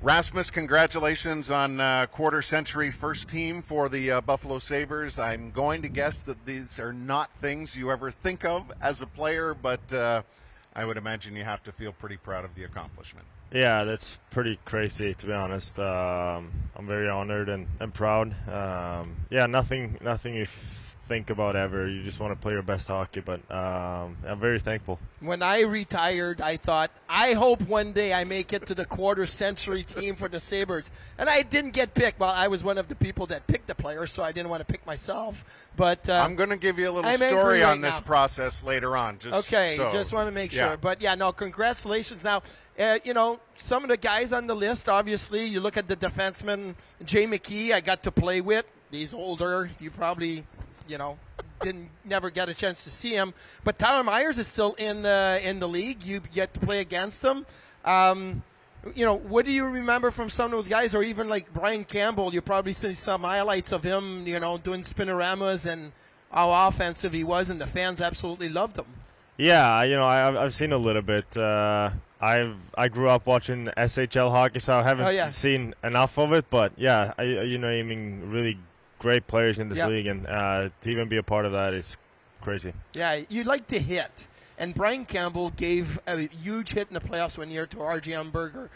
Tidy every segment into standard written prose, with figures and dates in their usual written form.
Rasmus, congratulations on quarter-century first team for the Buffalo Sabres. I'm going to guess that these are not things you ever think of as a player, but I would imagine you have to feel pretty proud of the accomplishment. Yeah, that's pretty crazy, to be honest. I'm very honored and proud. Nothing you think about ever. You just want to play your best hockey, but I'm very thankful. When I retired, I thought, I hope one day I make it to the quarter-century team for the Sabres. And I didn't get picked. Well, I was one of the people that picked the player, so I didn't want to pick myself. But I'm going to give you a little story on this process later on. Just want to make sure. But, congratulations. Now, some of the guys on the list, obviously, you look at the defenseman, Jay McKee, I got to play with. He's older. You probably, never get a chance to see him. But Tyler Myers is still in the league. You get to play against him. What do you remember from some of those guys, or even like Brian Campbell? You probably see some highlights of him, doing spinoramas and how offensive he was, and the fans absolutely loved him. Yeah, I've seen a little bit. I grew up watching SHL hockey, so I haven't seen enough of it. But naming really great players in this league, and to even be a part of that is crazy. Yeah, you like to hit, and Brian Campbell gave a huge hit in the playoffs one year to R.J. Umberger.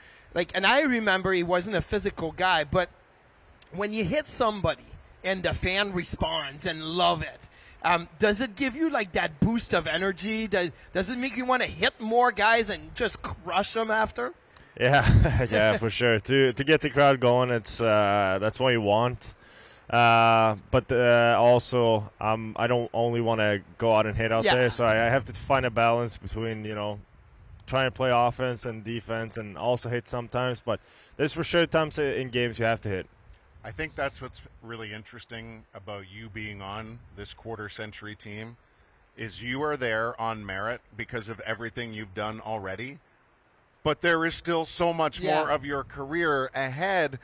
And I remember he wasn't a physical guy, but when you hit somebody and the fan responds and love it, does it give you like that boost of energy? Does it make you want to hit more guys and just crush them after? Yeah, for sure. To get the crowd going, it's that's what you want. But also, I don't only want to go out and hit out there, so I have to find a balance between trying to play offense and defense, and also hit sometimes. But there's for sure times in games you have to hit. I think that's what's really interesting about you being on this quarter-century team is you are there on merit because of everything you've done already, but there is still so much more of your career ahead,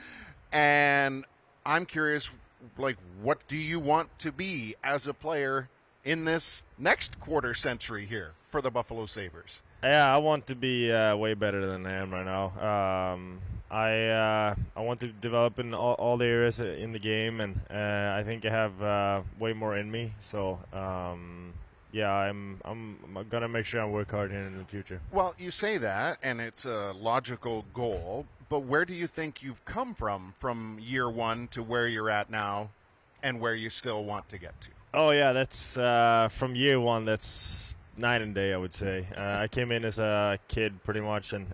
and I'm curious, what do you want to be as a player in this next quarter-century here for the Buffalo Sabres? Yeah, I want to be way better than I am right now. I want to develop in all the areas in the game, and I think I have way more in me. So I'm gonna make sure I work hard here in the future. Well, you say that, and it's a logical goal. But where do you think you've come from year one to where you're at now, and where you still want to get to? Oh yeah, that's from year one. That's night and day, I would say. I came in as a kid pretty much, and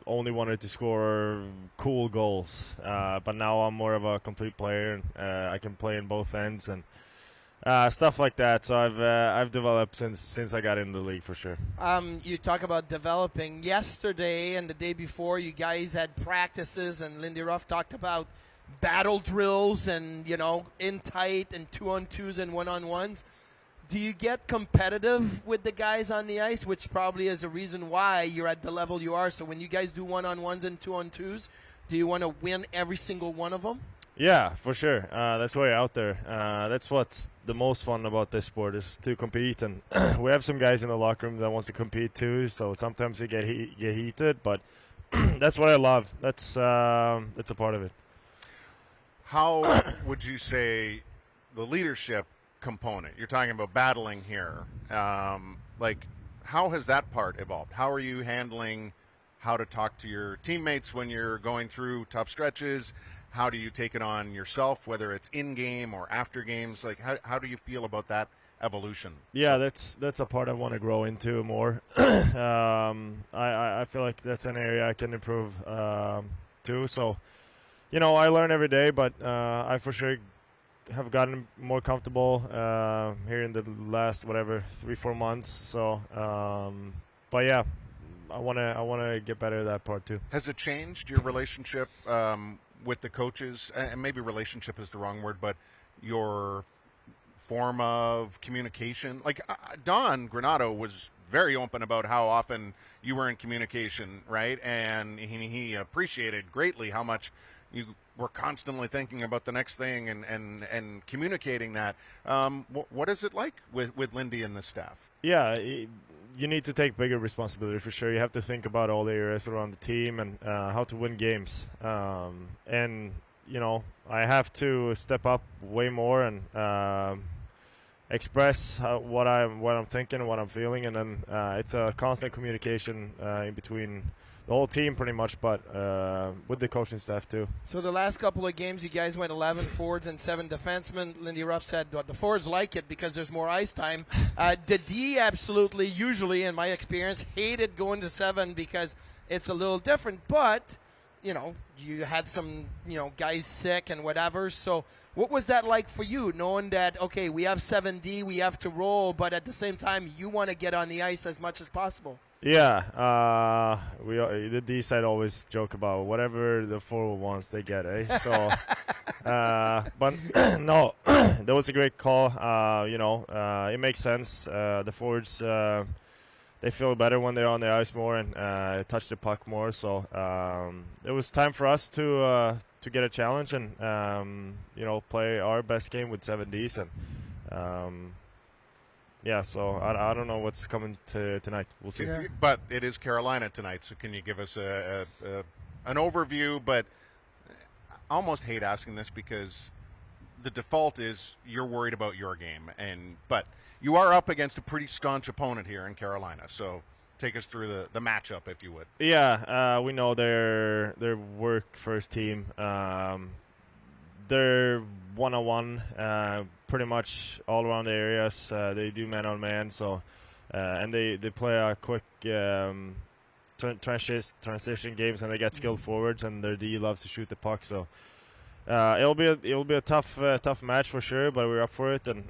only wanted to score cool goals. But now I'm more of a complete player, and I can play in both ends and stuff like that. So I've developed since I got into the league for sure. You talk about developing. Yesterday and the day before, you guys had practices, and Lindy Ruff talked about battle drills and in tight and 2-on-2s and 1-on-1s. Do you get competitive with the guys on the ice, which probably is a reason why you're at the level you are? So when you guys do 1-on-1s and 2-on-2s, do you want to win every single one of them? Yeah, for sure. That's why you're out there. That's what's the most fun about this sport, is to compete. And we have some guys in the locker room that wants to compete too, so sometimes you get heated, but that's what I love. That's a part of it. How would you say the leadership component, you're talking about battling here, how has that part evolved? How are you handling how to talk to your teammates when you're going through tough stretches? How do you take it on yourself, whether it's in-game or after games? How do you feel about that evolution? Yeah, that's a part I want to grow into more. I feel like that's an area I can improve too. So, I learn every day, but I for sure have gotten more comfortable here in the last 3-4 months. So, but yeah, I wanna get better at that part too. Has it changed your relationship with the coaches? And maybe relationship is the wrong word, but your form of communication. Don Granato was very open about how often you were in communication, right? And he appreciated greatly how much you were constantly thinking about the next thing and communicating that. What is it like with Lindy and the staff? Yeah, you need to take bigger responsibility for sure. You have to think about all the areas around the team and how to win games. And I have to step up way more and express what I'm thinking, what I'm feeling, and then it's a constant communication in between the whole team pretty much, but with the coaching staff too. So the last couple of games, you guys went 11 forwards and 7 defensemen. Lindy Ruff said the forwards like it because there's more ice time. The D absolutely, usually in my experience, hated going to 7 because it's a little different, but you had some, guys sick and whatever. So what was that like for you, knowing that, okay, we have 7D, we have to roll, but at the same time, you want to get on the ice as much as possible? Yeah, the D side always joke about whatever the forward wants, they get, eh? So, but no, that was a great call. It makes sense. The forwards, they feel better when they're on the ice more and touch the puck more. So it was time for us to get a challenge and play our best game with 7 Ds and. Yeah, so I don't know what's coming tonight. We'll see. Yeah. But it is Carolina tonight, so can you give us an overview? But I almost hate asking this because the default is you're worried about your game, but you are up against a pretty staunch opponent here in Carolina. So take us through the matchup, if you would. Yeah, we know their work first team. They're one-on-one, pretty much all around the areas. They do man-on-man, so and they play a quick transition games, and they get skilled forwards, and their D loves to shoot the puck. So it'll be a tough match for sure, but we're up for it, and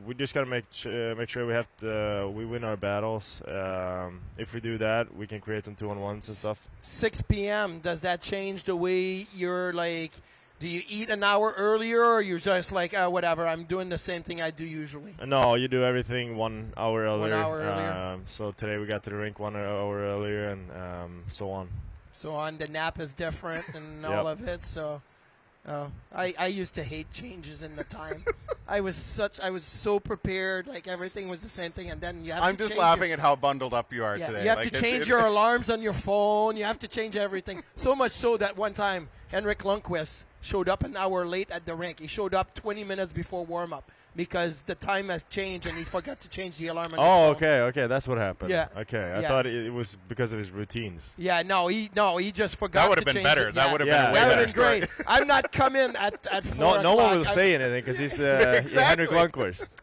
we just gotta make sure we win our battles. If we do that, we can create some 2-on-1s and stuff. 6 p.m. Does that change the way you're like? Do you eat an hour earlier, or you're just like, whatever, I'm doing the same thing I do usually? No, you do everything 1 hour earlier. 1 hour earlier. So today we got to the rink 1 hour earlier, and so on. So on, the nap is different and all of it. So I used to hate changes in the time. I was so prepared, like everything was the same thing, and then you have I'm to just change laughing at how bundled up you are today. You have to change your alarms on your phone. You have to change everything. So much so that one time, Henrik Lundqvist showed up an hour late at the rink. He showed up 20 minutes before warm-up because the time has changed and he forgot to change the alarm on his phone. Okay, that's what happened. Yeah. Okay, I thought it was because of his routines. Yeah, he just forgot. That would have been better. It. That would have been a way that better would have been great. I'm not coming at 4 o'clock. No one will say anything because he's the Exactly. Henrik Lundqvist.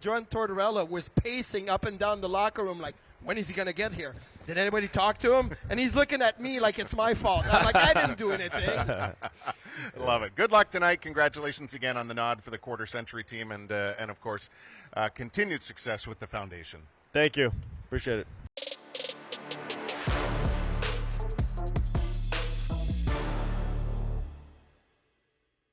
John Tortorella was pacing up and down the locker room like, when is he going to get here? Did anybody talk to him? And he's looking at me like it's my fault. I'm like, I didn't do anything. Love it. Good luck tonight. Congratulations again on the nod for the quarter-century team, and of course, continued success with the foundation. Thank you. Appreciate it.